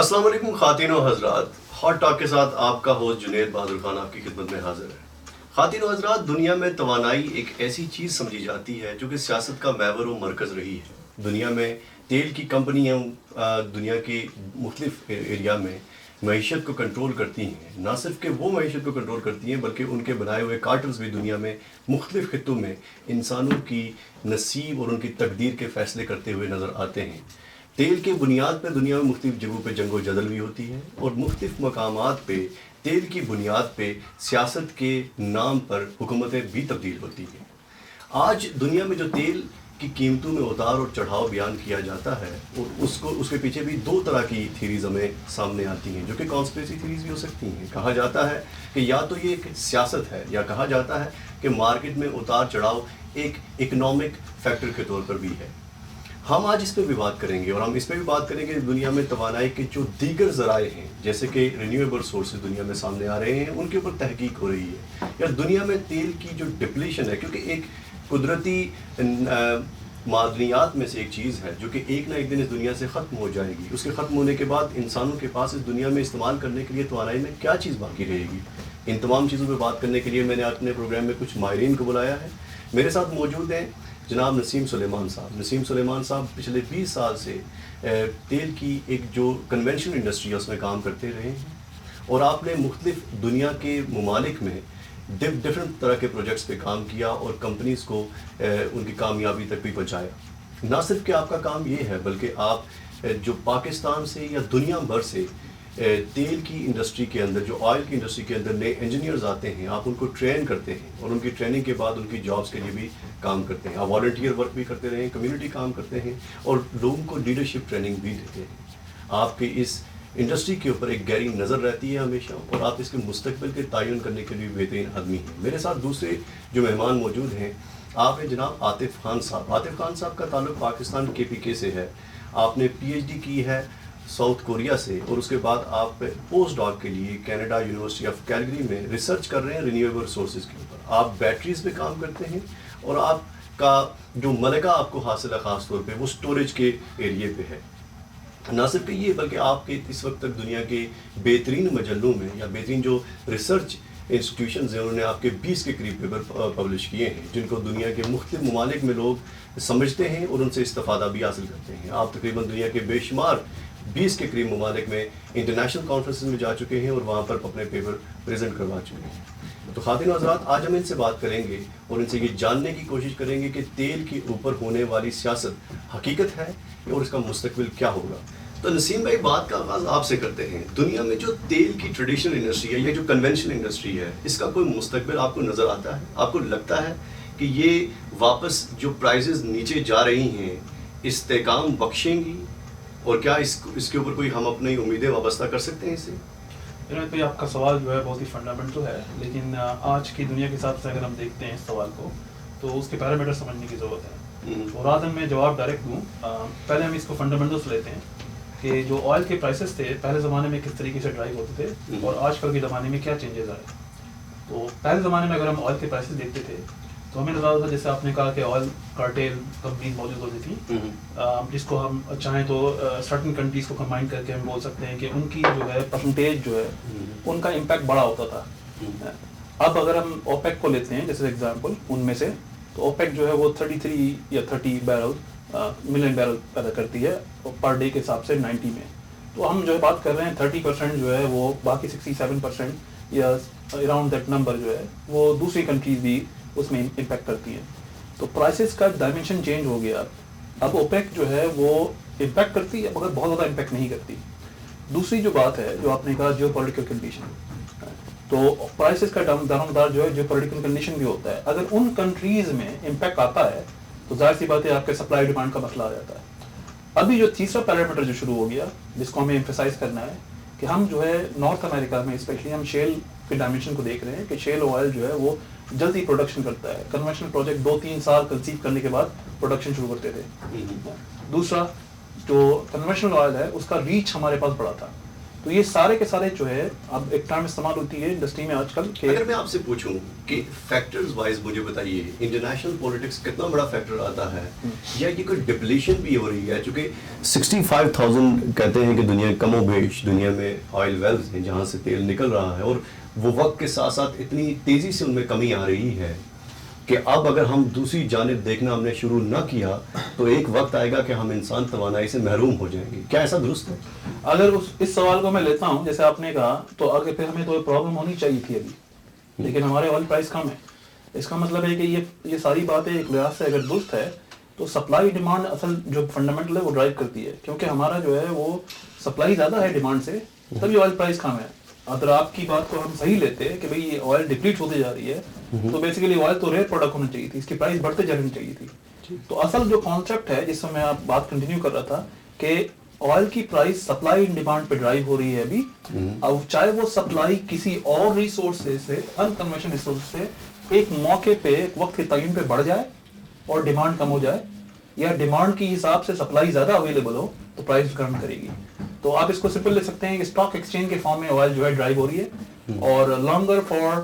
السلام علیکم خواتین و حضرات، ہاٹ ٹاک کے ساتھ آپ کا ہوسٹ جنید بہادر خان آپ کی خدمت میں حاضر ہے۔ خواتین و حضرات، دنیا میں توانائی ایک ایسی چیز سمجھی جاتی ہے جو کہ سیاست کا محور و مرکز رہی ہے۔ دنیا میں تیل کی کمپنیاں دنیا کے مختلف ایریا میں معیشت کو کنٹرول کرتی ہیں۔ نہ صرف کہ وہ معیشت کو کنٹرول کرتی ہیں بلکہ ان کے بنائے ہوئے کارٹلز بھی دنیا میں مختلف خطوں میں انسانوں کی نصیب اور ان کی تقدیر کے فیصلے کرتے ہوئے نظر آتے ہیں۔ تیل کے بنیاد پہ دنیا میں مختلف جگہوں پہ جنگ و جدل بھی ہوتی ہے اور مختلف مقامات پہ تیل کی بنیاد پہ سیاست کے نام پر حکومتیں بھی تبدیل ہوتی ہیں۔ آج دنیا میں جو تیل کی قیمتوں میں اتار اور چڑھاؤ بیان کیا جاتا ہے اور اس کے پیچھے بھی دو طرح کی تھیریز ہمیں سامنے آتی ہیں جو کہ کانسپریسی تھیریز بھی ہو سکتی ہیں۔ کہا جاتا ہے کہ یا تو یہ ایک سیاست ہے یا کہا جاتا ہے کہ مارکیٹ میں اتار چڑھاؤ ایک اکنامک فیکٹر کے طور پر بھی ہے۔ ہم آج اس پہ بھی بات کریں گے اور ہم اس پہ بھی بات کریں گے دنیا میں توانائی کے جو دیگر ذرائع ہیں جیسے کہ رینیویبل سورسز دنیا میں سامنے آ رہے ہیں، ان کے اوپر تحقیق ہو رہی ہے، یا دنیا میں تیل کی جو ڈپلیشن ہے، کیونکہ ایک قدرتی معدنیات میں سے ایک چیز ہے جو کہ ایک نہ ایک دن اس دنیا سے ختم ہو جائے گی۔ اس کے ختم ہونے کے بعد انسانوں کے پاس اس دنیا میں استعمال کرنے کے لیے توانائی میں کیا چیز باقی رہے گی؟ ان تمام چیزوں پہ بات کرنے کے لیے میں نے اپنے پروگرام میں کچھ ماہرین کو بلایا ہے۔ میرے ساتھ موجود ہیں جناب نسیم سلیمان صاحب۔ نسیم سلیمان صاحب پچھلے 20 سال سے تیل کی ایک جو کنونشنل انڈسٹری ہے اس میں کام کرتے رہے ہیں اور آپ نے مختلف دنیا کے ممالک میں ڈفرینٹ طرح کے پروجیکٹس پہ کام کیا اور کمپنیز کو ان کی کامیابی تک بھی پہنچایا۔ نہ صرف کہ آپ کا کام یہ ہے بلکہ آپ جو پاکستان سے یا دنیا بھر سے تیل کی انڈسٹری کے اندر، جو آئل کی انڈسٹری کے اندر نئے انجینئرز آتے ہیں، آپ ان کو ٹرین کرتے ہیں اور ان کی ٹریننگ کے بعد ان کی جابس کے لیے بھی کام کرتے ہیں۔ آپ والنٹیئر ورک بھی کرتے رہے ہیں، کمیونٹی کام کرتے ہیں اور لوگوں کو لیڈرشپ ٹریننگ بھی دیتے ہیں۔ آپ کی اس انڈسٹری کے اوپر ایک گہری نظر رہتی ہے ہمیشہ اور آپ اس کے مستقبل کے تعین کرنے کے لیے بہترین آدمی ہیں۔ میرے ساتھ دوسرے جو مہمان موجود ہیں، آپ ہیں جناب عاطف خان صاحب۔ عاطف خان صاحب کا تعلق پاکستان KPK سے ہے۔ آپ نے PhD کی ہے ساؤتھ کوریا سے اور اس کے بعد آپ پوسٹ ڈاک کے لیے کینیڈا یونیورسٹی آف کیلگری میں ریسرچ کر رہے ہیں رینیویبل سورسز کے اوپر۔ آپ بیٹریز پہ کام کرتے ہیں اور آپ کا جو ملکہ آپ کو حاصل ہے خاص طور پہ وہ سٹوریج کے ایریے پہ ہے۔ نہ صرف کہ یہ بلکہ آپ کے اس وقت تک دنیا کے بہترین مجلوں میں یا بہترین جو ریسرچ انسٹیٹیوشنز ہیں انہوں نے آپ کے 20 کے قریب پیپر پبلش کیے ہیں جن کو دنیا کے مختلف ممالک میں لوگ سمجھتے ہیں اور ان سے استفادہ بھی حاصل کرتے ہیں۔ آپ تقریباً دنیا کے بے شمار 20 کے قریب ممالک میں انٹرنیشنل کانفرنسز میں جا چکے ہیں اور وہاں پر اپنے پیپر پریزنٹ کروا چکے ہیں۔ تو خواتین و حضرات، آج ہم ان سے بات کریں گے اور ان سے یہ جاننے کی کوشش کریں گے کہ تیل کے اوپر ہونے والی سیاست حقیقت ہے اور اس کا مستقبل کیا ہوگا۔ تو نسیم بھائی، بات کا آغاز آپ سے کرتے ہیں۔ دنیا میں جو تیل کی ٹریڈیشنل انڈسٹری ہے یا جو کنونشنل انڈسٹری ہے، اس کا کوئی مستقبل آپ کو نظر آتا ہے؟ آپ کو لگتا ہے کہ یہ واپس جو پرائزز نیچے جا رہی ہیں استحکام بخشیں گی؟ اور کیا اس کے اوپر کوئی ہم اپنی امیدیں وابستہ کر سکتے ہیں اس سے؟ بھائی، آپ کا سوال جو ہے بہت ہی فنڈامنٹل ہے، لیکن آج کی دنیا کے حساب سے اگر ہم دیکھتے ہیں اس سوال کو تو اس کے پیرامیٹر سمجھنے کی ضرورت ہے۔ اور آج میں جواب ڈائریکٹ دوں، پہلے ہم اس کو فنڈامنٹلس لیتے ہیں کہ جو آئل کے پرائسز تھے پہلے زمانے میں کس طریقے سے ڈرائیو ہوتے تھے اور آج کل کے زمانے میں کیا چینجز آئے۔ تو پہلے زمانے میں اگر ہم آئل کے پرائسز دیکھتے تھے تو ہمیں نظر آتا تھا، جیسے آپ نے کہا کہ آئل کارٹیل کمپنیز موجود ہوتی تھیں، جس کو ہم چاہیں تو سرٹن کنٹریز کو کمبائن کر کے ہم بول سکتے ہیں کہ ان کی جو ہے پرسنٹیج جو ہے ان کا امپیکٹ بڑا ہوتا تھا۔ اب اگر ہم اوپیک کو لیتے ہیں جیسے ایگزامپل، ان میں سے تو اوپیک جو ہے وہ 33 یا 30 ملین بیرل پیدا کرتی ہے پر ڈے کے حساب سے 90 میں۔ تو ہم جو ہے بات کر رہے ہیں 30% جو ہے وہ باقی 67% یا اراؤنڈ دیٹ نمبر جو ہے وہ دوسری کنٹریز بھی اس میں امپیکٹ کرتی ہیں۔ تو پرائسز کا ڈائمینشن چینج ہو گیا۔ اب اوپیک جو ہے وہ امپیکٹ کرتی ہے مگر بہت زیادہ امپیکٹ نہیں کرتی۔ دوسری جو بات ہے جو آپ نے کہا جیو پولیٹیکل کنڈیشن، تو پرائسز کا دارومدار جو ہے جیو پولیٹیکل کنڈیشن بھی ہوتا ہے۔ اگر ان کنٹریز میں امپیکٹ آتا ہے تو ظاہر سی بات ہے آپ کے سپلائی ڈیمانڈ کا مسئلہ آ جاتا ہے۔ ابھی جو تیسرا پیرامیٹر جو شروع ہو گیا جس کو ہمیں ایمفیسائز کرنا ہے کہ ہم جو ہے نارتھ امریکہ میں اسپیشلی ہم شیل کے ڈائمینشن کو دیکھ رہے ہیں کہ شیل آئل جو ہے وہ جلدی پروڈکشن کرتا ہے۔ کنونشنل پروجیکٹ 2-3 سال کنسیو کرنے کے بعد پروڈکشن شروع کرتے تھے۔ دوسرا جو کنونشنل آئل ہے اس کا ریچ ہمارے پاس بڑا تھا، تو یہ سارے کے سارے جو ہے اب ایک ٹرم استعمال ہوتی ہے انڈسٹری میں آج کل کہ اگر میں آپ سے پوچھوں کہ فیکٹرز وائز مجھے بتائیے انٹرنیشنل پولیٹکس کتنا بڑا فیکٹر آتا ہے یا یہ کوئی ڈپلیشن بھی ہو رہی ہے؟ چونکہ 65,000 کہتے ہیں کہ دنیا کم و بیش دنیا میں آئل ویلز ہیں جہاں سے تیل نکل رہا ہے، اور وہ وقت کے ساتھ ساتھ اتنی تیزی سے ان میں کمی آ رہی ہے کہ اب اگر ہم دوسری جانب دیکھنا ہم نے شروع نہ کیا تو ایک وقت آئے گا کہ ہم انسان توانائی سے محروم ہو جائیں گے. کیا ایسا درست ہے؟ اگر اس سوال کو میں لیتا ہوں جیسے آپ نے کہا تو آگے پھر ہمیں تو پرابلم ہونی چاہیے تھی ابھی، لیکن ہمارے آئل پرائس کم ہے. اس کا مطلب ہے کہ یہ ساری باتیں ایک لحاظ سے اگر درست ہے تو سپلائی ڈیمانڈ اصل جو فنڈامنٹل ہے وہ ڈرائیو کرتی ہے، کیونکہ ہمارا جو ہے وہ سپلائی زیادہ ہے ڈیمانڈ سے، تبھی آئل پرائس کم ہے. اگر آپ کی بات کو ہم صحیح لیتے کہ بھئی یہ آئل ڈپلیٹ ہوتی جا رہی ہے تو بیسیکلی آئل تو ریئر پروڈکٹ ہونا چاہیے تھی، اس کی پرائس بڑھتے جانی چاہیے تھی. تو اصل جو کانسیپٹ ہے جس سے میں آپ بات کنٹینیو کر رہا تھا کہ آئل کی پرائس سپلائی اینڈ ڈیمانڈ پہ ڈرائیو ہو رہی ہے ابھی، اب چاہے وہ سپلائی کسی اور ریسورس سے انکنونشنل ریسورس سے ایک موقع پہ ایک وقت کے تعین پہ بڑھ جائے اور ڈیمانڈ کم ہو جائے، یا ڈیمانڈ کی حساب سے سپلائی زیادہ اویلیبل ہو تو پرائس ڈکلائن کرے گی. تو آپ اس کو سمپل لے سکتے ہیں کہ اسٹاک ایکسچینج کے فارم میں آئل جو ہے ڈرائیو ہو رہی ہے، اور لانگر فار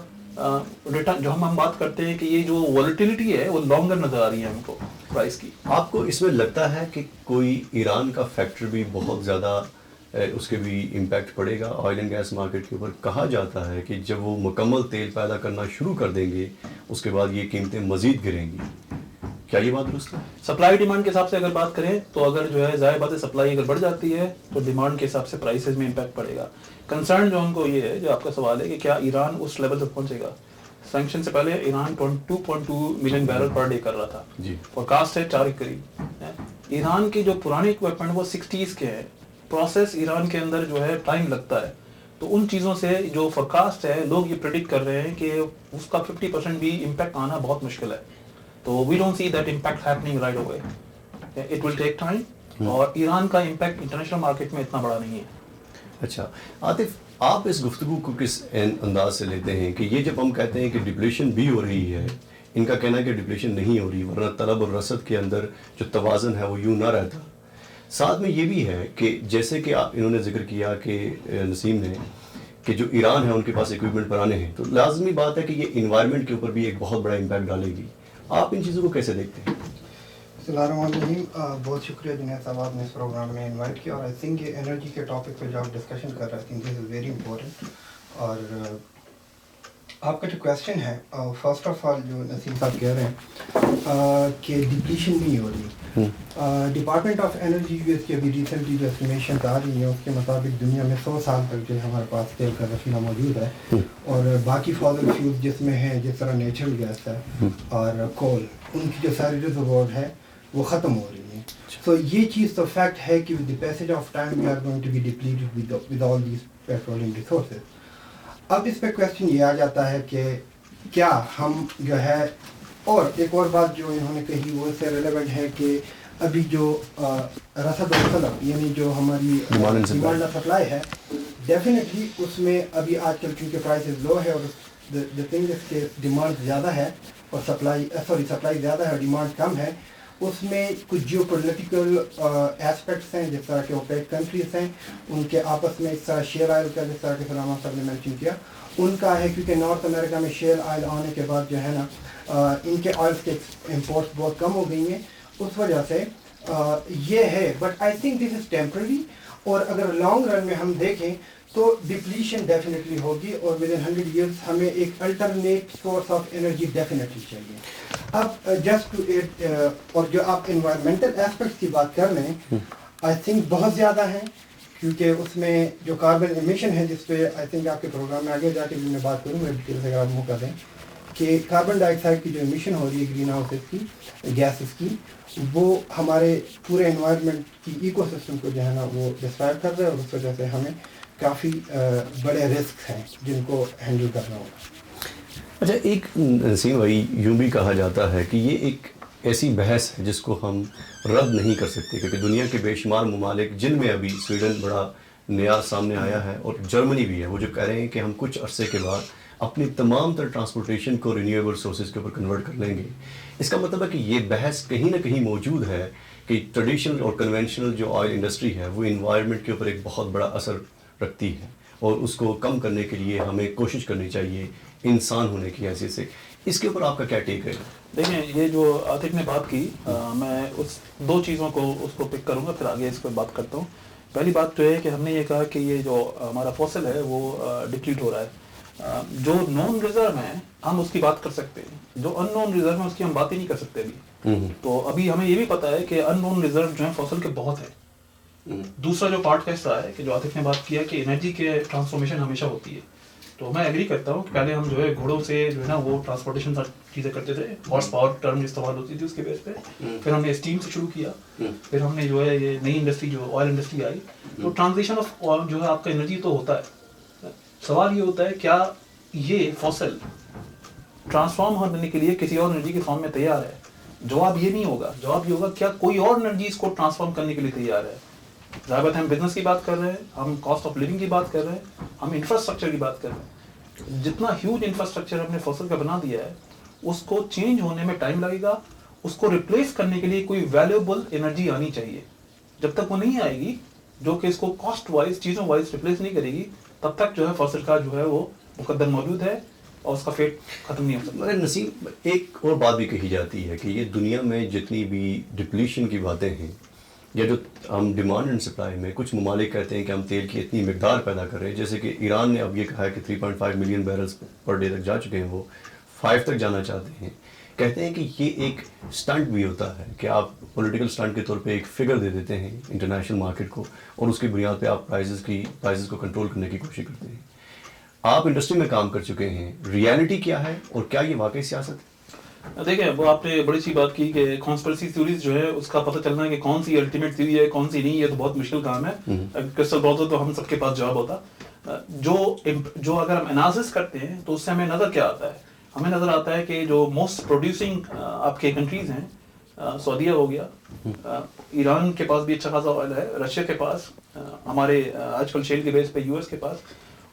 ریٹرن جو ہم بات کرتے ہیں کہ یہ جو ولیٹیلیٹی ہے وہ لانگر نظر آ رہی ہے ہم کو پرائس کی. آپ کو اس میں لگتا ہے کہ کوئی ایران کا فیکٹر بھی بہت زیادہ اس کے بھی امپیکٹ پڑے گا آئل اینڈ گیس مارکیٹ کے اوپر؟ کہا جاتا ہے کہ جب وہ مکمل تیل پیدا کرنا شروع کر دیں گے اس کے بعد یہ قیمتیں مزید گریں گی. کیا یہ بات درست ہے؟ سپلائی ڈیمانڈ کے حساب سے اگر بات کریں تو اگر جو ہے ظاہر بات ہے سپلائی اگر بڑھ جاتی ہے تو ڈیمانڈ کے حساب سے پرائسز میں امپیکٹ پڑے گا. کنسرن جو ہم کو یہ ہے جو آپ کا سوال ہے کہ کیا ایران اس لیول تک پہنچے گا. سینکشن سے پہلے Iran 2.2 million barrel per day کر رہا تھا، فورکاسٹ ہے 4 کے قریب. ایران کی جو پرانی اکوپمنٹ وہ 60s کے ہے، پروسیس ایران کے اندر جو ہے ٹائم لگتا ہے. تو ان چیزوں سے جو فورکاسٹ ہے لوگ یہ پریڈکٹ کر رہے ہیں کہ اس کا 50% بھی امپیکٹ آنا بہت مشکل ہے. تو we don't see that impact happening right away, it will take time, اور ایران کا امپیکٹ انٹرنیشنل مارکیٹ میں اتنا بڑا نہیں ہے. اچھا عاطف، آپ اس گفتگو کو کس انداز سے لیتے ہیں کہ یہ جب ہم کہتے ہیں کہ ڈپلیشن بھی ہو رہی ہے، ان کا کہنا ہے کہ ڈپلیشن نہیں ہو رہی ورنہ طلب اور رسد کے اندر جو توازن ہے وہ یوں نہ رہتا. ساتھ میں یہ بھی ہے کہ جیسے کہ انہوں نے ذکر کیا کہ نسیم نے کہ جو ایران ہے ان کے پاس اکوپمنٹ پرانے ہیں، تو لازمی بات ہے کہ یہ انوائرمنٹ کے اوپر بھی ایک بہت بڑا امپیکٹ ڈالے گی. آپ ان چیزوں کو کیسے دیکھتے ہیں؟ بسم اللہ الرحمن الرحیم. بہت شکریہ جنید صاحب آپ نے اس پروگرام میں انوائٹ کیا، اور آئی تھنک یہ انرجی کے ٹاپک پہ جو آپ ڈسکشن کر رہے ہیں دس از ویری امپورٹنٹ. اور آپ کا جو کویشچن ہے فرسٹ آف آل جو نسیم صاحب کہہ رہے ہیں کہ ڈپلیشن نہیں ہو رہی، department of energy U S کی ابھی ریسنٹلی جو اسٹیمیشنز آ رہی ہیں اس کے مطابق دنیا میں 100 سال تک جو ہے ہمارے پاس تیل کا ذخیرہ موجود ہے، اور باقی فازل فیوز جس میں ہے جس طرح نیچرل گیس ہے اور کول، ان کی جو ساری ریزروار ہے وہ ختم ہو رہی ہیں. سو یہ چیز تو فیکٹ ہے کہ with the passage of time we are going to be depleted with all these petroleum resources. اب اس پہ کویشچن یہ آ جاتا ہے کہ کیا ہم جو ہے، اور ایک اور بات جو انہوں نے کہی وہ اس سے ریلیونٹ ہے کہ ابھی جو رسد و طلب یعنی جو ہماری ڈیمانڈ اور سپلائی ہے، ڈیفینیٹلی اس میں ابھی آج کل کیونکہ پرائسز لو ہے اور دا تھنگ از کہ ڈیمانڈ زیادہ ہے اور سپلائی زیادہ ہے اور ڈیمانڈ کم ہے. اس میں کچھ جیو پولیٹیکل ایسپیکٹس ہیں جس طرح کے اوپیک کنٹریز ہیں ان کے آپس میں، اس طرح شیل آئل کا جس طرح کہ سلامہ صاحب نے مینشن کیا ان کا ہے، کیونکہ نارتھ امریکہ میں شیل آئل آنے کے بعد جو ہے نا ان کے آئلس کے امپورٹس بہت کم ہو گئی ہیں، اس وجہ سے یہ ہے. But I think this is temporary, اور اگر لانگ رن میں ہم دیکھیں تو ڈپلیشن ڈیفینیٹلی ہوگی، اور ود ان 100 ایئرس ہمیں ایک alternate source of energy definitely چاہیے. اب جسٹ ٹو ایڈ، اور جو آپ انوائرمنٹل ایسپیکٹس کی بات کر رہے ہیں آئی تھنک بہت زیادہ ہیں، کیونکہ اس میں جو کاربن ایمیشن ہے جس پہ آئی تھنک آپ کے پروگرام میں آگے جا کے بھی میں بات کروں گا ڈیٹیل سے، اگر آپ منہ کر دیں کہ کاربن ڈائی آکسائڈ کی جو ایمیشن ہو رہی ہے گرین ہاؤسز کی گیسز کی، وہ ہمارے پورے انوائرمنٹ کی ایکو سسٹم کو جو ہے نا وہ ڈسٹرائب کر رہا ہے، اور اس وجہ سے ہمیں کافی بڑے رسک ہیں جن کو ہینڈل کرنا ہوگا. اچھا، ایک نسیم بھائی یوں بھی کہا جاتا ہے کہ یہ ایک ایسی بحث ہے جس کو ہم رد نہیں کر سکتے، کیونکہ دنیا کے بے شمار ممالک جن میں ابھی سویڈن بڑا نیا سامنے آیا ہے اور جرمنی بھی ہے، وہ جو کہہ رہے ہیں کہ ہم کچھ عرصے کے بعد اپنی تمام تر ٹرانسپورٹیشن کو رینیویبل سورسز کے اوپر کنورٹ کر لیں گے. اس کا مطلب ہے کہ یہ بحث کہیں نہ کہیں موجود ہے کہ ٹریڈیشنل اور کنونشنل جو آئل انڈسٹری ہے وہ انوائرمنٹ کے اوپر ایک بہت بڑا اثر رکھتی ہے اور اس کو کم کرنے کے لیے ہمیں کوشش کرنی چاہیے انسان ہونے کی حیثیت سے. اس کے اوپر آپ کا کیا ٹیک ہے؟ دیکھیں یہ جو عاطف نے بات کی میں اس دو چیزوں کو اس کو پک کروں گا پھر آگے اس پہ بات کرتا ہوں. پہلی بات تو ہے کہ ہم نے یہ کہا کہ یہ جو ہمارا فوسل ہے وہ ڈپلیٹ ہو رہا ہے. جو نون ریزرو ہیں ہم اس کی بات کر سکتے ہیں, جو ان نون ریزرو ہیں اس کی ہم بات ہی نہیں کر سکتے ابھی. تو ابھی ہمیں یہ بھی پتا ہے کہ ان نون ریزرو جو ہیں فوسل کے بہت ہیں. دوسرا جو پارٹ کا حصہ ہے کہ جو عاطف نے بات کیا کہ انرجی کے ٹرانسفارمیشن ہمیشہ ہوتی ہے, تو میں ایگری کرتا ہوں کہ پہلے ہم جو ہے گھوڑوں سے جو ہے نا وہ ٹرانسپورٹیشن چیزیں کرتے تھے, ہارس پاور ٹرم استعمال ہوتی تھی اس کے بیس پہ. پھر ہم نے اسٹیم سے شروع کیا, پھر ہم نے جو ہے یہ نئی انڈسٹری جو آئل انڈسٹری آئی, تو ٹرانزیشن آف جو ہے آپ کا انرجی تو ہوتا ہے. سوال یہ ہوتا ہے کیا یہ فوسل ٹرانسفارم ہونے کے لیے کسی اور انرجی کے فارم میں تیار ہے؟ جواب یہ نہیں ہوگا. جواب یہ ہوگا کیا کوئی اور انرجی اس کو ٹرانسفارم کرنے کے لیے تیار ہے. ظاہر بات ہے ہم بزنس کی بات کر رہے ہیں, ہم کاسٹ آف لیونگ کی بات کر رہے ہیں, ہم انفراسٹرکچر کی بات کر رہے ہیں. جتنا ہیوج انفراسٹرکچر ہم نے فوسل کا بنا دیا ہے اس کو چینج ہونے میں ٹائم لگے گا. اس کو ریپلیس کرنے کے لیے کوئی ویلیوبل انرجی آنی چاہیے. جب تک وہ نہیں آئے گی جو کہ اس کو کاسٹ وائز چیزوں وائز ریپلیس نہیں کرے گی, تب تک جو ہے فوسل کا جو ہے وہ مقدر موجود ہے اور اس کا فیٹ ختم نہیں ہو سکتا. مگر نسیم ایک اور بات بھی کہی جاتی ہے کہ یہ دنیا میں جتنی بھی ڈپلیشن کی باتیں ہیں یا جو ہم ڈیمانڈ اینڈ سپلائی میں کچھ ممالک کہتے ہیں کہ ہم تیل کی اتنی مقدار پیدا کر رہے ہیں, جیسے کہ ایران نے اب یہ کہا ہے کہ 3.5 ملین بیرلز پر ڈے تک جا چکے ہیں, وہ 5 تک جانا چاہتے ہیں. کہتے ہیں کہ یہ ایک سٹنٹ بھی ہوتا ہے کہ آپ پولیٹیکل سٹنٹ کے طور پہ ایک فگر دے دیتے ہیں انٹرنیشنل مارکیٹ کو اور اس کی بنیاد پہ آپ پرائزز کو کنٹرول کرنے کی کوشش کرتے ہیں. آپ انڈسٹری میں کام کر چکے ہیں, ریالٹی کیا ہے اور کیا یہ واقعی سیاست ہے؟ دیکھیں وہ آپ نے بڑی سی بات کی کہ کانسپریسی تھیوریز جو ہے اس کا پتہ چلنا ہے کہ کون سی الٹیمیٹ تھیوری ہے کون سی نہیں, یہ تو بہت مشکل کام ہے. کرسٹل بال تو ہم سب کے پاس جواب ہوتا. جو اگر ہم انالیسس کرتے ہیں تو اس سے ہمیں نظر کیا آتا ہے؟ ہمیں نظر آتا ہے کہ جو موسٹ پروڈیوسنگ آپ کے کنٹریز ہیں, سعودیہ ہو گیا, ایران کے پاس بھی اچھا خاصا آئل ہے, رشیا کے پاس, ہمارے آج کل شیل کے بیس پہ US کے پاس,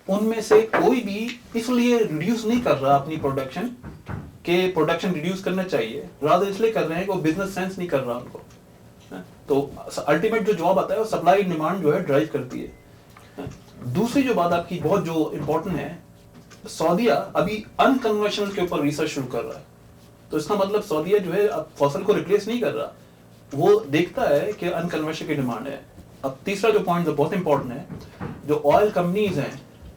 ان میں سے کوئی بھی اس لیے ریڈیوس نہیں کر رہا اپنی پروڈکشن کہ پروڈکشن ریڈیوس کرنا چاہیے, رادر اس لیے کر رہے ہیں کہ وہ بزنس سینس نہیں کر رہا ان کو. تو الٹیمیٹ جو جواب آتا ہے وہ سپلائی ڈیمانڈ جو ہے ڈرائیو کرتی ہے. دوسری جو بات آپ کی بہت جو امپورٹنٹ ہے, سعودیہ ابھی انکنونشنل کے اوپر ریسرچ شروع کر رہا ہے. تو اس کا مطلب سعودیہ جو ہے اب فصل کو ریپلیس نہیں کر رہا, وہ دیکھتا ہے کہ انکنونشنل کی ڈیمانڈ ہے. اب تیسرا جو پوائنٹ جو بہت امپورٹنٹ ہے, جو آئل کمپنیز ہیں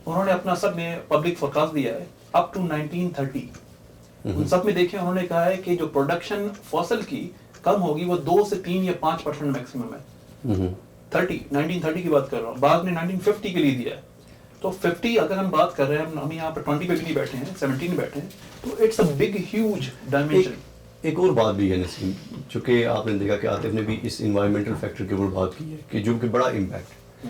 انہوں نے اپنا سب میں پبلک فورکاسٹ دیا ہے اپ ٹو 1930. ان سب میں دیکھیں انہوں نے کہا ہے کہ جو پروڈکشن فوسل کی کم ہوگی وہ 2 سے 3 یا 5% میکسیمم ہے. 1930 کی بات کر رہا ہوں, بعد نے 1950 کے لیے دیا ہے. تو 50 اگر ہم بات کر رہے ہیں, ہم یہاں پہ 20 پہ بھی نہیں بیٹھے ہیں, 17 بیٹھے ہیں, تو it's a big huge dimension. ایک اور بات بھی ہے نسیم, چونکہ آپ نے دیکھا کہ عاطف نے بھی اس انوائرمنٹل فیکٹر کے اوپر بات کی ہے کہ جو کہ بڑا امپیکٹ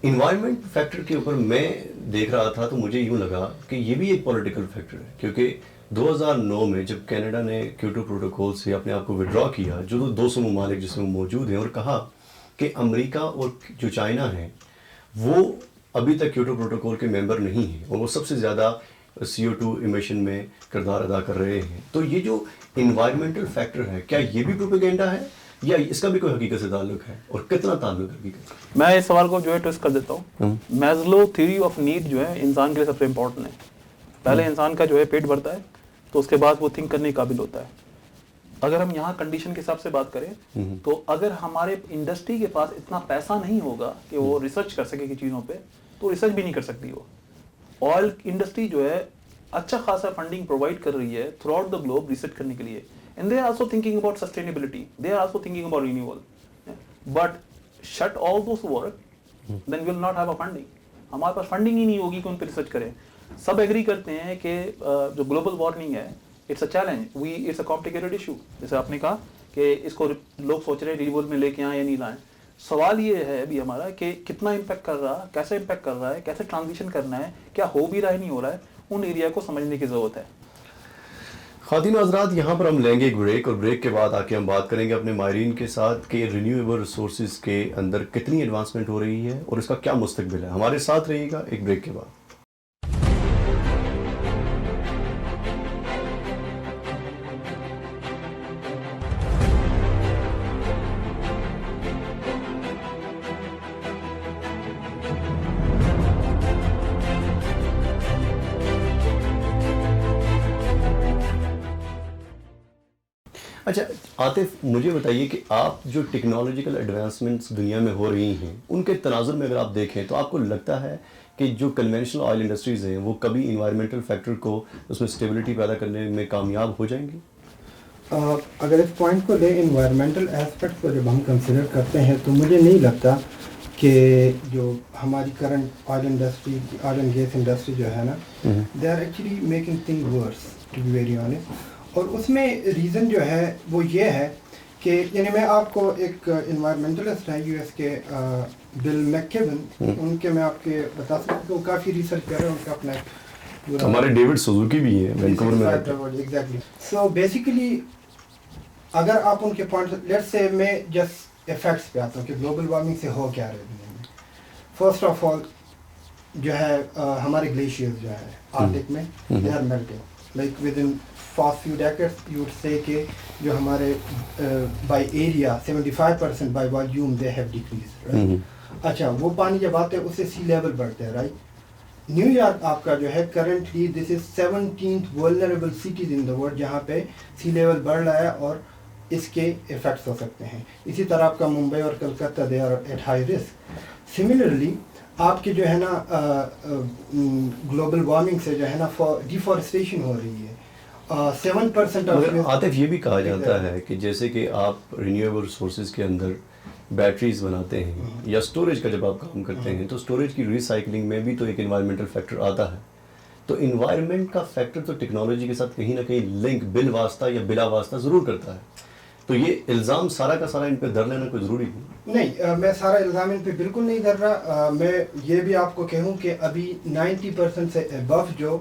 انوائرمنٹ فیکٹر کے اوپر میں دیکھ رہا تھا, تو مجھے یوں لگا کہ یہ بھی ایک پولیٹیکل فیکٹر ہے. کیونکہ 2009 میں جب کینیڈا نے کیوٹو پروٹوکول سے اپنے آپ کو وڈرا کیا, جو 200 ممالک جس میں موجود ہیں, اور کہا کہ امریکہ اور جو چائنا ہیں وہ ابھی تک کیوٹو پروٹوکول کے ممبر نہیں ہیں اور وہ سب سے زیادہ CO2 ایمیشن میں کردار ادا کر رہے ہیں. تو یہ جو انوائرمنٹل فیکٹر ہے, کیا یہ بھی پروپیگنڈا ہے یا اس کا بھی کوئی حقیقت سے تعلق ہے, اور کتنا تعلق ہے حقیقت؟ میں اس سوال کو جو ہے ٹوسٹ کر دیتا ہوں. میزلو تھیوری آف نیڈ جو ہے انسان کے لیے سب سے امپورٹنٹ ہے. پہلے انسان کا جو ہے پیٹ بھرتا ہے, تو اس کے بعد وہ تھنک کرنے کے قابل ہوتا ہے. اگر ہم یہاں کنڈیشن کے حساب سے بات کریں تو اگر ہمارے انڈسٹری کے پاس اتنا پیسہ نہیں ہوگا کہ وہ ریسرچ کر سکے کہ چیزوں پہ, تو ریسرچ بھی نہیں کر سکتی. وہ آئل انڈسٹری جو ہے اچھا خاصا فنڈنگ پرووائڈ کر رہی ہے throughout the globe research کرنے کے لیے, and they are also thinking about sustainability, they are also thinking about renewal. But shit all those work then will not have a funding. ہمارے پاس funding ہی نہیں ہوگی کہ ان پہ ریسرچ کریں. سب ایگری کرتے ہیں کہ جو گلوبل وارمنگ ہے it's a challenge, it's a complicated issue. جیسے آپ نے کہا کہ اس کو لوگ سوچ رہے ہیں رینیول میں لے کے آئیں یا نہیں لائیں. سوال یہ ہے ابھی ہمارا کہ کتنا امپیکٹ کر رہا, کیسے امپیکٹ کر رہا ہے, کیسے ٹرانزیشن کرنا ہے, کیا ہو بھی رہا ہے نہیں ہو رہا ہے, ان ایریا کو سمجھنے کی ضرورت ہے. خواتین و حضرات, یہاں پر ہم لیں گے ایک بریک, اور بریک کے بعد آ کے ہم بات کریں گے اپنے ماہرین کے ساتھ کہ رینیویبل ریسورسز کے اندر کتنی ایڈوانسمنٹ ہو رہی ہے اور اس کا کیا مستقبل ہے. ہمارے ساتھ رہیے گا ایک بریک کے بعد. اچھا عاطف مجھے بتائیے کہ آپ جو ٹیکنالوجیکل ایڈوانسمنٹس دنیا میں ہو رہی ہیں ان کے تناظر میں اگر آپ دیکھیں تو آپ کو لگتا ہے کہ جو کنونشنل آئل انڈسٹریز ہیں وہ کبھی انوائرمنٹل فیکٹر کو اس میں اسٹیبلٹی پیدا کرنے میں کامیاب ہو جائیں گی؟ اگر اس پوائنٹ کو لیں انوائرمنٹل اسپیکٹ کو جب ہم کنسیڈر کرتے ہیں تو مجھے نہیں لگتا کہ جو ہماری current oil industry oil and gas industry جو ہے نا they are actually making thing worse to be very honest. اور اس میں ریزن جو ہے وہ یہ ہے کہ یعنی میں آپ کو ایک انوائرمنٹلسٹ ہیں یو ایس کے بل میکیون ان کے میں آپ کے بتا سکتا ہوں کہ وہ کافی ریسرچ کر رہے ہیں. ان کا اپنا ہمارے ڈیوڈ سوزوکی بھی ہیں وینکوور میں. ایگزیکٹلی. سو بیسیکلی اگر آپ ان کے پوائنٹ لیٹس سے میں جسٹ افیکٹس پہ آتا ہوں کہ گلوبل وارمنگ سے ہو کیا رہے دنیا میں. فرسٹ آف آل جو ہے ہمارے گلیشیئرز جو ہے آرکٹک میں they are melting like with in fast few decades you would say کہ جو ہمارے by area 75% by volume they have decrease. اچھا وہ پانی جب آتے ہیں اس سے سی لیول بڑھتے ہیں رائٹ. نیو یارک آپ کا جو ہے currently this is 17th vulnerable cities in the world جہاں پہ سی لیول بڑھ رہا ہے اور اس کے افیکٹس ہو سکتے ہیں. اسی طرح آپ کا ممبئی اور Kolkata they are at high risk. Similarly آپ کے جو ہے نا گلوبل وارمنگ سے جو ہے نا ڈیفارسٹیشن ہو رہی ہے. 7% عاطف یہ بھی کہا جاتا ہے کہ جیسے کہ آپ رینیویبل سورسز کے اندر بیٹریز بناتے ہیں یا اسٹوریج کا جب آپ کام کرتے ہیں تو اسٹوریج کی ریسائکلنگ میں بھی تو ایک انوائرمنٹل فیکٹر آتا ہے. تو انوائرمنٹ کا فیکٹر تو ٹیکنالوجی کے ساتھ کہیں نہ کہیں لنک بل واسطہ یا بلا واسطہ ضرور کرتا ہے. تو یہ الزام سارا کا سارا ان پہ دھر لینا کوئی ضروری نہیں. میں سارا الزام ان پہ بالکل نہیں دھر رہا. میں یہ بھی آپ کو کہوں کہ ابھی 90% سے ابو جو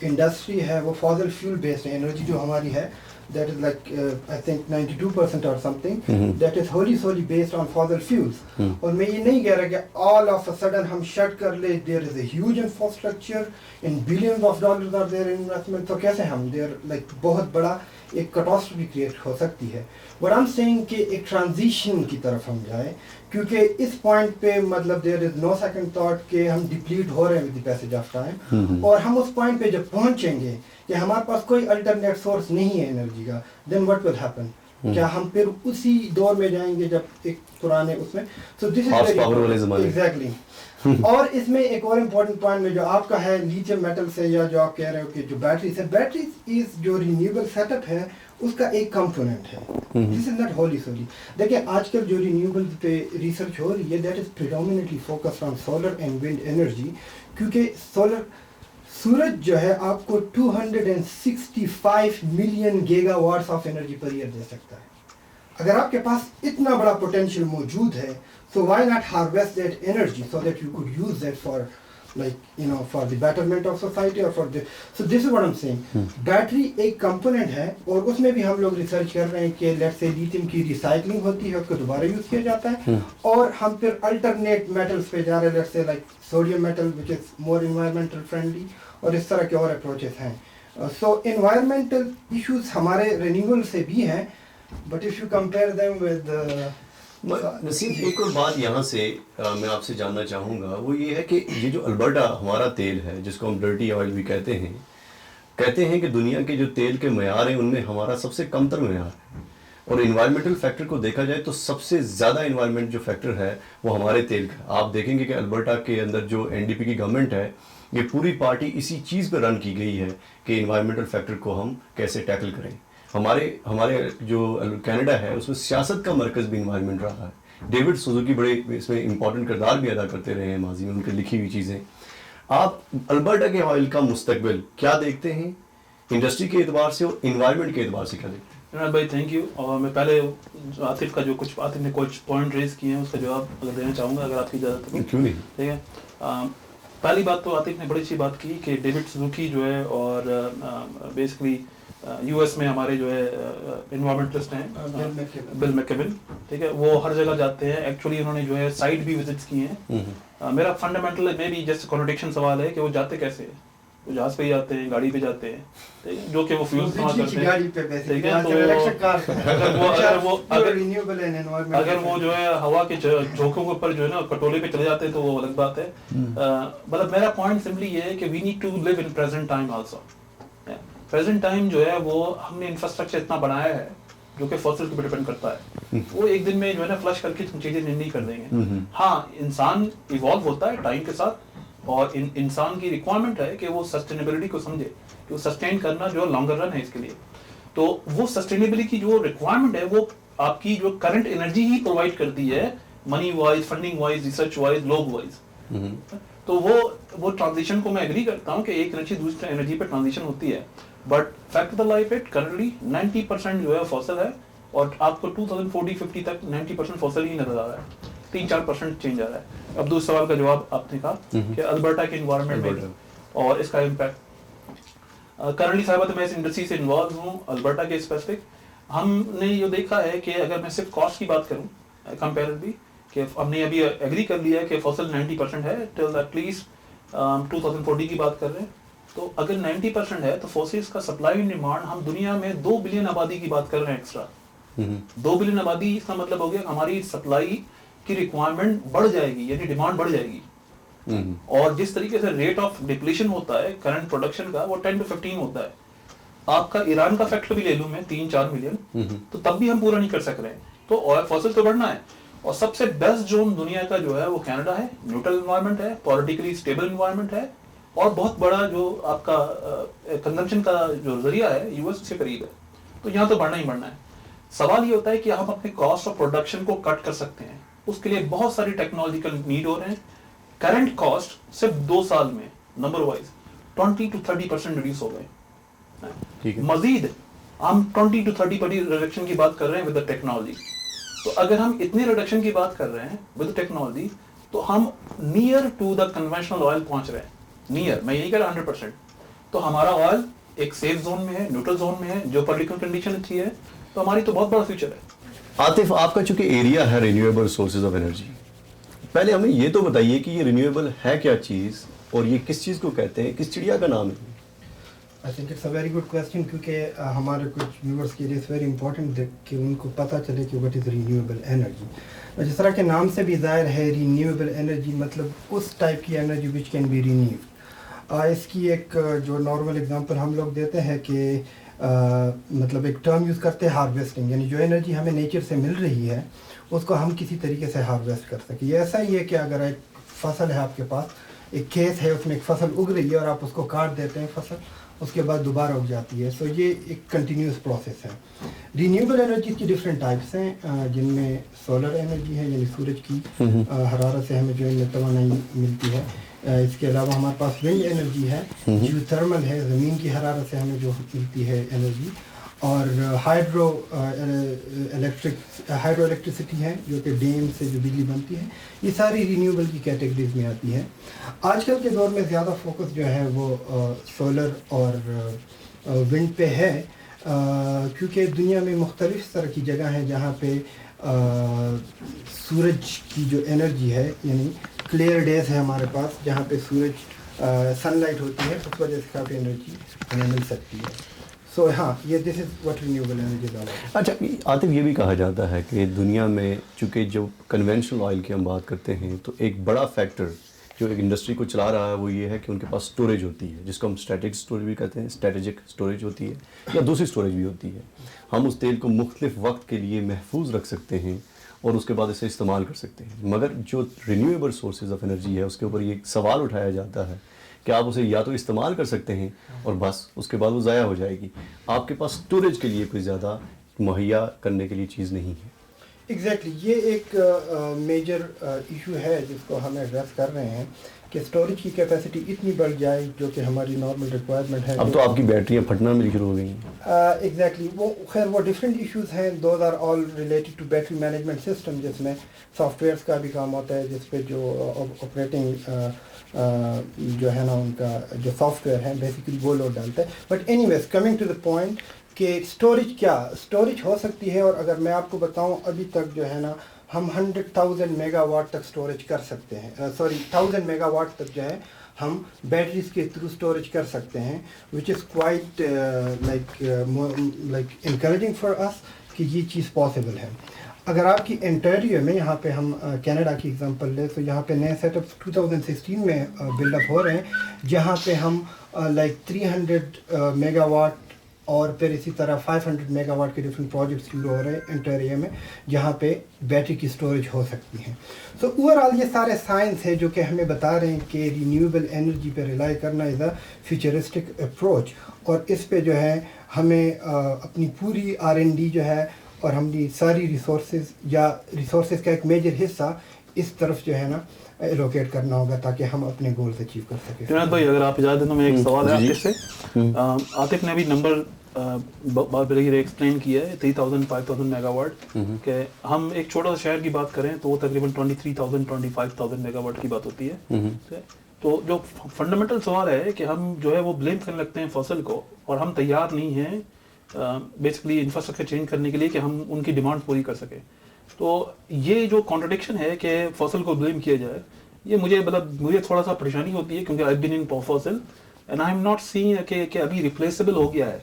انڈسٹری ہے وہ فازل فیول بیسڈ ہے. انرجی جو ہماری ہے that is like I think 92% or something that is wholly based on fossil fuels. اور میں یہ نہیں کہہ رہا کہ all of a sudden ہم شٹ کر لے. there is a huge infrastructure in billions of dollars are there in investment. تو کیسے ہم there like بہت بڑا ایک کٹاسٹروفی کریٹ ہو سکتی ہے. what I'm saying کہ ایک ٹرانزیشن کی طرف ہم جائیں کیونکہ اس پوائنٹ پہ مطلب there is no second thought کہ ہم ڈپلیٹ ہو رہے ہیں with the passage of time. اور ہم اس پوائنٹ پہ جب پہنچیں گے کہ ہمارے پاس کوئی الٹرنیٹ سورس نہیں ہے انرجی کا then what will happen. کیا ہم پھر اسی دور میں جائیں گے جب ایک پرانے اس میں. so this is very exactly. اور اس میں ایک اور امپورٹنٹ پوائنٹ میں جو آپ کا ہے لیتھیم میٹل سے یا جو آپ کہہ رہے ہو کہ جو بیٹریز ہے بیٹریز از جو رینیویبل سیٹ اپ ہے اس کا ایک کمپوننٹ ہے. دس از ناٹ ہولی سولی. دیکھیں آج کل جو رینیویبل پہ ریسرچ ہو رہی ہے that is predominantly focused on solar and wind energy کیونکہ سورج جو ہے آپ کو 265 million gigawatts of energy per year دے سکتا ہے. اگر آپ کے پاس اتنا بڑا پوٹینشیل موجود ہے so why not harvest that energy so that you could use that for like you know for the betterment of society or for the so this is what I'm saying. Battery ایک component ہے اور اس میں بھی ہم لوگ research کر رہے ہیں کہ لیٹ سے لیتھیم کی ریسائکلنگ ہوتی ہے اس کو دوبارہ یوز کیا جاتا ہے اور ہم پھر الٹرنیٹ میٹلس پہ جا رہے ہیں لیٹ سے like sodium metal which is more environmental friendly اور اس طرح کے اور اپروچز ہیں. سو انوائرمنٹل ایشوز ہمارے رینیوبل سے بھی ہیں but if you compare them with Naseem ایک اور بات یہاں سے میں آپ سے جاننا چاہوں گا وہ یہ ہے کہ یہ جو البرٹا ہمارا تیل ہے جس کو ہم ڈرٹی آئل بھی کہتے ہیں کہ دنیا کے جو تیل کے معیار ہیں ان میں ہمارا سب سے کم تر معیار ہے اور انوائرمنٹل فیکٹر کو دیکھا جائے تو سب سے زیادہ انوائرمنٹ جو فیکٹر ہے وہ ہمارے تیل کا. آپ دیکھیں گے کہ البرٹا کے اندر جو NDP کی گورنمنٹ ہے یہ پوری پارٹی اسی چیز پہ رن کی گئی ہے کہ انوائرمنٹل فیکٹر کو ہم کیسے ٹیکل کریں. ہمارے جو کینیڈا ہے اس میں سیاست کا مرکز بھی انوائرمنٹ رہا ہے. ڈیوڈ سوزوکی بڑے اس میں امپورٹنٹ کردار بھی ادا کرتے رہے ہیں ماضی میں ان کی لکھی ہوئی چیزیں. آپ البرٹا کے آئل کا مستقبل کیا دیکھتے ہیں انڈسٹری کے اعتبار سے اور انوائرمنٹ کے اعتبار سے کیا دیکھتے ہیں؟ عمران بھائی تھینک یو. اور میں پہلے عاطف کا جو عاطف نے کچھ پوائنٹ ریز کیے ہیں اس کا جواب اگر دینا چاہوں گا اگر آپ کی اجازت ہو. کیوں نہیں. ٹھیک ہے. پہلی بات تو عاطف نے بڑی اچھی بات کی کہ ڈیوڈ سوزوکی جو ہے اور بیسکلی یو ایس میں ہمارے جو ہے انوائرمنٹلسٹ ہیں بل میکیون ٹھیک ہے وہ ہر جگہ جاتے ہیں. ایکچولی انہوں نے جو ہے سائٹ بھی وزٹس کیے ہیں. میرا فنڈامنٹل میں بھی جسٹ کنٹرڈکشن سوال ہے کہ وہ جاتے کیسے ہیں. وہ جہاز پہ ہی جاتے ہیں گاڑی پہ جاتے ہیں جو کہ وہ فیول استعمال کرتے ہیں. اگر وہ جو ہے ہوا کے جھونکوں کے اوپر جو ہے نا کٹولے پہ چلے جاتے ہیں تو وہ الگ بات ہے. مطلب میرا پوائنٹ سمپلی یہ ہے کہ we need to live in present time also. Present time جو ہے وہ ہم نے انفراسٹرکچر اتنا بنایا ہے جو کہ فوسل کے اوپر ڈپینڈ کرتا ہے, وہ ایک دن میں جو ہے نا فلش کر کے چیزیں نہیں کر دیں گے. ہاں انسان ایوالو ہوتا ہے ٹائم کے ساتھ, اور انسان کی ریکوائرمنٹ ہے کہ وہ سسٹینیبلٹی کو سمجھے, کہ وہ سسٹین کرنا جو لانگر رن ہے اس کے لیے. تو وہ سسٹینیبلٹی کی جو ریکوائرمنٹ ہے وہ آپ کی جو کرنٹ انرجی ہی پرووائڈ کرتی ہے, money wise, funding wise, research wise, لوگ وائز. تو وہ ٹرانزیشن کو میں ایگری کرتا ہوں کہ ایک انرجی دوسری انرجی پہ ٹرانزیشن ہوتی ہے, but fact of the life it currently 90% جو ہے فوسل ہے, اور آپ کو 2040-50 تک 90% فوسل ہی نظر آ رہا ہے, 3-4% چینج آ رہا ہے. اب دوسرے سوال کا جواب آپ نے کہا کہ البرٹا کے انوائرمنٹ میں اور اس کا امپیکٹ. کرنٹلی صاحبہ تو میں اس انڈسٹری سے انوالو ہوں البرٹا کے اسپیسفک. ہم نے یہ دیکھا ہے کہ اگر میں صرف کاسٹ کی بات کروں کمپیریٹلی, کہ ہم نے ابھی ایگری کر لیا ہے کہ فوسل 90% ہے ٹل ایٹ لیسٹ 2040 کی بات کر رہے ہیں. تو اگر 90% ہے تو فوسلز کا سپلائی اینڈ ڈیمانڈ, ہم دنیا میں 2 بلین آبادی کی بات کر رہے ہیں ایکسٹرا. 2 بلین آبادی, اس کا مطلب ہو گیا کہ ہماری سپلائی کی ریکوائرمنٹ بڑھ جائے گی, یعنی ڈیمانڈ بڑھ جائے گی. اور جس طریقے سے ریٹ آف ڈپلیشن ہوتا ہے کرنٹ پروڈکشن کا, وہ 10-15 ہوتا ہے. آپ کا ایران کا فیکٹر بھی لے لوں میں 3-4 ملین, تو تب بھی ہم پورا نہیں کر سک رہے ہیں. تو آئل فوسل تو بڑھنا ہے, اور سب سے بیسٹ زون دنیا کا جو ہے وہ کینیڈا ہے. نیوٹرل انوائرمنٹ ہے, پولیٹیکلی اسٹیبل انوائرمنٹ ہے, اور بہت بڑا جو آپ کا کنزمپشن کا جو ذریعہ ہے یو ایس سے قریب ہے. تو یہاں تو بڑھنا ہی بڑھنا ہے. سوال یہ ہوتا ہے کہ ہم اپنے کاسٹ آف پروڈکشن کو کٹ کر سکتے ہیں. اس کے لیے بہت ساری ٹیکنالوجیکل نیڈ ہو رہے ہیں. کرنٹ کاسٹ صرف 2 سال میں نمبر وائز 20-30% ریڈیوس ہو گئے. مزید ہم 20-30% ریڈکشن کی بات کر رہے ہیں ود دا ٹیکنالوجی. تو اگر ہم اتنے ریڈکشن کی بات کر رہے ہیں ود ٹیکنالوجی, تو ہم near to the conventional oil پہنچ رہے ہیں. نیئر, میں یہی کہہ رہا 100%. تو ہمارا آئل ایک سیف زون میں ہے, نیوٹرل زون میں ہے, جو پولیٹیکل کنڈیشن اچھی ہے, تو ہماری تو بہت بڑا فیوچر ہے. عاطف, آپ کا چونکہ ایریا ہے رینیویبل سورسز آف انرجی, پہلے ہمیں یہ تو بتائیے کہ یہ رینیویبل ہے کیا چیز, اور یہ کس چیز کو کہتے ہیں, کس چڑیا کا نام ہے؟ I think it's a very good question, کیونکہ ہمارے کچھ ویورس کے لیے اٹس ویری امپورٹنٹ کہ ان کو پتہ چلے کہ وٹ از رینیویبل انرجی. جس طرح کے نام سے بھی ظاہر ہے, رینیویبل انرجی مطلب اس ٹائپ کی energy which can be renewed. اس کی ایک جو نارمل اگزامپل ہم لوگ دیتے ہیں کہ مطلب ایک ٹرم یوز کرتے ہیں ہارویسٹنگ, یعنی جو انرجی ہمیں نیچر سے مل رہی ہے اس کو ہم کسی طریقے سے ہارویسٹ کر سکیں. یہ ایسا ہی ہے کہ اگر ایک فصل ہے آپ کے پاس, ایک کھیت ہے, اس میں ایک فصل اگ رہی ہے اور آپ اس کو کاٹ دیتے ہیں فصل, اس کے بعد دوبارہ اگ جاتی ہے. سو یہ ایک کنٹینیوس پروسیس ہے. رینیویبل انرجی کی ڈفرینٹ ٹائپس ہیں, جن میں سولر انرجی ہے, یعنی سورج کی حرارت سے ہمیں جو توانائی ملتی ہے. اس کے علاوہ ہمارے پاس ونڈ انرجی ہے, جیو تھرمل ہے, زمین کی حرارت سے ہمیں جو ملتی ہے انرجی, اور ہائیڈرو الیکٹریسٹی ہے جو کہ ڈیم سے جو بجلی بنتی ہے. یہ ساری رینیویبل کی کیٹیگریز میں آتی ہے. آج کل کے دور میں زیادہ فوکس جو ہے وہ سولر اور ونڈ پہ ہے, کیونکہ دنیا میں مختلف طرح کی جگہ ہیں جہاں پہ سورج کی جو انرجی ہے, یعنی کلیئر ڈیز ہے ہمارے پاس جہاں پہ سورج سن لائٹ ہوتی ہے, اس وجہ سے کافی انرجی ہمیں مل سکتی ہے. سو ہاں, یہ this is what renewable energy is. اچھا عاطف, یہ بھی کہا جاتا ہے کہ دنیا میں چونکہ جو کنونشنل آئل کی ہم بات کرتے ہیں, تو ایک بڑا فیکٹر جو ایک انڈسٹری کو چلا رہا ہے وہ یہ ہے کہ ان کے پاس اسٹوریج ہوتی ہے, جس کو ہم اسٹریٹجک اسٹوریج بھی کہتے ہیں. اسٹریٹجک اسٹوریج ہوتی ہے یا دوسری اسٹوریج بھی ہوتی ہے. ہم اس تیل کو مختلف وقت کے لیے محفوظ رکھ سکتے ہیں اور اس کے بعد اسے استعمال کر سکتے ہیں. مگر جو رینیویبل سورسز آف انرجی ہے, اس کے اوپر یہ سوال اٹھایا جاتا ہے کہ آپ اسے یا تو استعمال کر سکتے ہیں اور بس اس کے بعد وہ ضائع ہو جائے گی. آپ کے پاس اسٹوریج کے لیے کوئی زیادہ مہیا کرنے کے لیے چیز نہیں ہے. ایگزیکٹلی, یہ ایک میجر ایشو ہے جس کو ہم ایڈریس کر رہے ہیں کہ اسٹوریج کی کیپیسٹی اتنی بڑھ جائے جو کہ ہماری نارمل ریکوائرمنٹ ہے. اب تو آپ کی بیٹریاں پھٹنا بھی شروع ہو گئی ہیں. ایگزیکٹلی, وہ خیر وہ ڈفرینٹ ایشوز ہیں. Those are all related to battery management system, جس میں سافٹ ویئرس کا بھی کام ہوتا ہے, جس پہ جو آپریٹنگ جو ہے نا ان کا جو سافٹ ویئر ہے بیسیکلی وہ لوڈ ڈالتا ہے. But anyways, coming to the point کہ اسٹوریج ہو سکتی ہے. اور اگر میں آپ کو بتاؤں, ابھی تک جو ہے نا ہم 100,000 میگا واٹ تک اسٹوریج کر سکتے ہیں, 1000 میگا واٹ تک جو ہے ہم بیٹریز کے تھرو اسٹوریج کر سکتے ہیں, which is quite like encouraging for us کہ یہ چیز پاسبل ہے. اگر آپ کی انٹیریو میں, یہاں پہ ہم کینیڈا کی اگزامپل لیں تو یہاں پہ نئے سیٹ اپ 2016 میں بلڈ اپ ہو رہے ہیں, جہاں پہ ہم لائک 300 میگا واٹ اور پھر اسی طرح 500 میگا واٹ کے ڈفرینٹ پروجیکٹس شروع ہو رہے ہیں انٹر ایریا میں جہاں پہ بیٹری کی اسٹوریج ہو سکتی ہیں. سو اوور آل یہ سارے سائنس ہے جو کہ ہمیں بتا رہے ہیں کہ رینیویبل انرجی پہ ریلائی کرنا از اے فیوچرسٹک اپروچ, اور اس پہ جو ہے ہمیں اپنی پوری R&D جو ہے اور ہماری ساری ریسورسز یا ریسورسز کا ایک میجر حصہ اس طرف جو ہے نا ایلوکیٹ کرنا ہوگا تاکہ ہم اپنے گولز اچیو کر سکیں. جنید بھائی اگر آپ اجازت دیں تو میں ایک سوال ہے عاطف سے. عاطف نے ابھی نمبر بات ایکسپلین کیا ہے 3000 5000 میگا واٹ, کہ ہم ایک چھوٹا سا شہر کی بات کریں تو وہ تقریباً 23,000 25,000 میگا واٹ کی بات ہوتی ہے. تو جو فنڈامنٹل سوال ہے کہ ہم جو ہے وہ بلیم کرنے لگتے ہیں فصل کو, اور ہم تیار نہیں ہیں بیسکلی انفراسٹرکچر چینج کرنے کے لیے کہ ہم ان کی ڈیمانڈ پوری کر سکیں. تو یہ جو کانٹرڈکشن ہے کہ فصل کو بلیم کیا جائے, یہ مجھے تھوڑا سا پریشانی ہوتی ہے, کیونکہ آئی بین ان فصل and I am not saying کہ ابھی ریپلیسیبل ہو گیا ہے.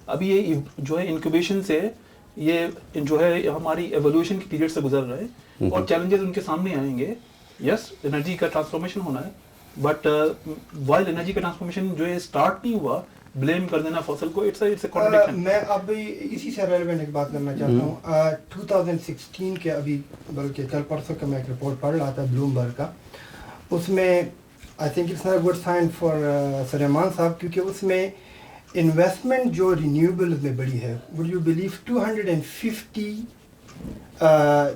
ابھی یہ جو ہے انکوبیشن سے یہ جو ہے ہماری ایولیوشن کی پیریڈ سے گزر رہے ہیں, اور چیلنجز ان کے سامنے آئیں گے. یس, انرجی کا ٹرانسفارمیشن ہونا ہے, بٹ وائل انرجی کا ٹرانسفارمیشن جو ہے اسٹارٹ نہیں ہوا, بلیم کر دینا فصل کو, اٹس اے کانٹرڈکشن. میں اب اسی سے ریلیونٹ ایک بات کرنا چاہتا ہوں. 2016 کے ابھی بلکہ کل پرسوں کا میں ایک رپورٹ پڑھ رہا تھا بلومبرگ کا, اس میں I think it's not good sign for Suleman sahab, کیونکہ اس میں انویسٹمنٹ جو رینیویبلز میں بڑی ہے, would you believe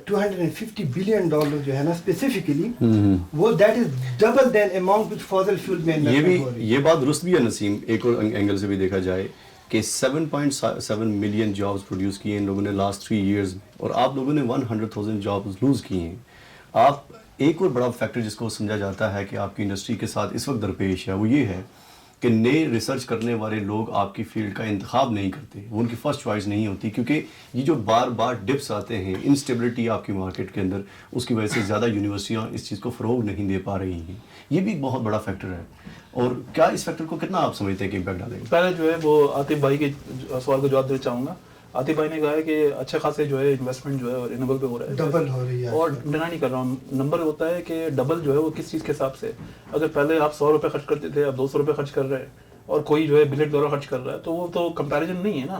250 billion dollar جو ہے نا اسپیسیفکلی, وہ that is double then amount which fossil fuel میں انویسٹمنٹ ہو رہی ہے. یہ بات درست بھی ہے نسیم, ایک اور اینگل سے بھی دیکھا جائے کہ 7.7 ملین جابس پروڈیوس کیے ان لوگوں نے لاسٹ 3 ایئرز میں, اور آپ لوگوں نے 100,000 جابس لوز کیے ہیں. آپ ایک اور بڑا فیکٹر جس کو سمجھا جاتا ہے کہ آپ کی انڈسٹری کے ساتھ اس وقت درپیش ہے, وہ یہ ہے کہ نئے ریسرچ کرنے والے لوگ آپ کی فیلڈ کا انتخاب نہیں کرتے, وہ ان کی فرسٹ چوائس نہیں ہوتی, کیونکہ یہ جو بار بار ڈپس آتے ہیں, انسٹیبلٹی آپ کی مارکیٹ کے اندر, اس کی وجہ سے زیادہ یونیورسٹیاں اس چیز کو فروغ نہیں دے پا رہی ہیں. یہ بھی ایک بہت بڑا فیکٹر ہے. اور کیا اس فیکٹر کو کتنا آپ سمجھتے ہیں کہ امپیکٹ ڈالے گا؟ پہلے جو ہے وہ عاطف بھائی کے سوال کا جواب دینا چاہوں گا. عاطف بھائی نے کہا ہے کہ اچھے خاصے جو ہے انویسٹمنٹ جو ہے رینیویبل پہ ہو رہا ہے, ڈبل ہو رہی ہے, اور ڈینائی نہیں کر رہا ہوں. نمبر ہوتا ہے کہ ڈبل جو ہے وہ کس چیز کے حساب سے, اگر پہلے آپ 100 روپے خرچ کرتے تھے, اب 200 روپے خرچ کر رہے ہیں, اور کوئی جو ہے $1 بلین خرچ کر رہا ہے, تو وہ تو کمپیریزن نہیں ہے نا.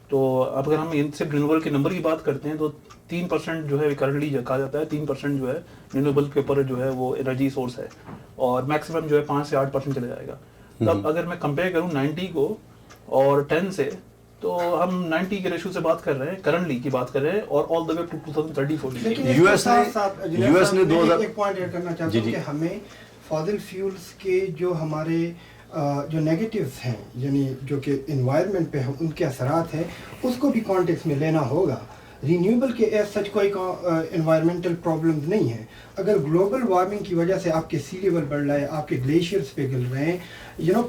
تو اب اگر ہم ان سے رینیویبل کے نمبر کی بات کرتے ہیں تو 3% جو ہے کرنٹلی کہا جاتا ہے 3% جو ہے رینیویبل کے اوپر جو ہے وہ انرجی سورس ہے, اور میکسیمم جو ہے 5 سے 8% چلے جائے گا. تب اگر میں کمپیئر کروں 90 کو اور 10 سے, تو ہم 90 کے ریشو سے بات کر رہے ہیں, کرنٹلی کی بات کر رہے ہیں, اور آل دا وے ٹو 2030-40. یو ایس نے 2000 ایک پوائنٹ ایڈ کرنا چاہتا ہوں کہ ہمیں فاضل فیولز کے جو ہمارے جو نیگیٹیوز ہیں, یعنی جو کہ انوائرمنٹ پہ ان کے اثرات ہیں, اس کو بھی کانٹیکس میں لینا ہوگا. رینیویبل کے ایز سچ کوئی انوائرمنٹل پرابلمز نہیں ہیں. اگر گلوبل وارمنگ کی وجہ سے آپ کے سی لیول بڑھ رہا ہے, آپ کے گلیشیئرس پہ گل رہے ہیں,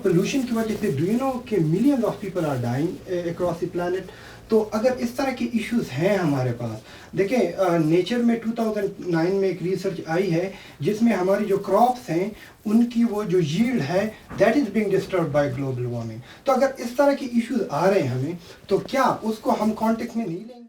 پولوشن کی وجہ سے, ڈو یو نو کہ millions of people are dying across the planet. تو اگر اس طرح کے ایشوز ہیں ہمارے پاس, دیکھیں نیچر میں 2009 میں ایک ریسرچ آئی ہے جس میں ہماری جو کراپس ہیں ان کی وہ جو ییلڈ ہے that is being disturbed by global warming. تو اگر اس طرح کے ایشوز آ رہے ہیں ہمیں, تو کیا اس کو ہم کانٹیکس میں نہیں لیں گے؟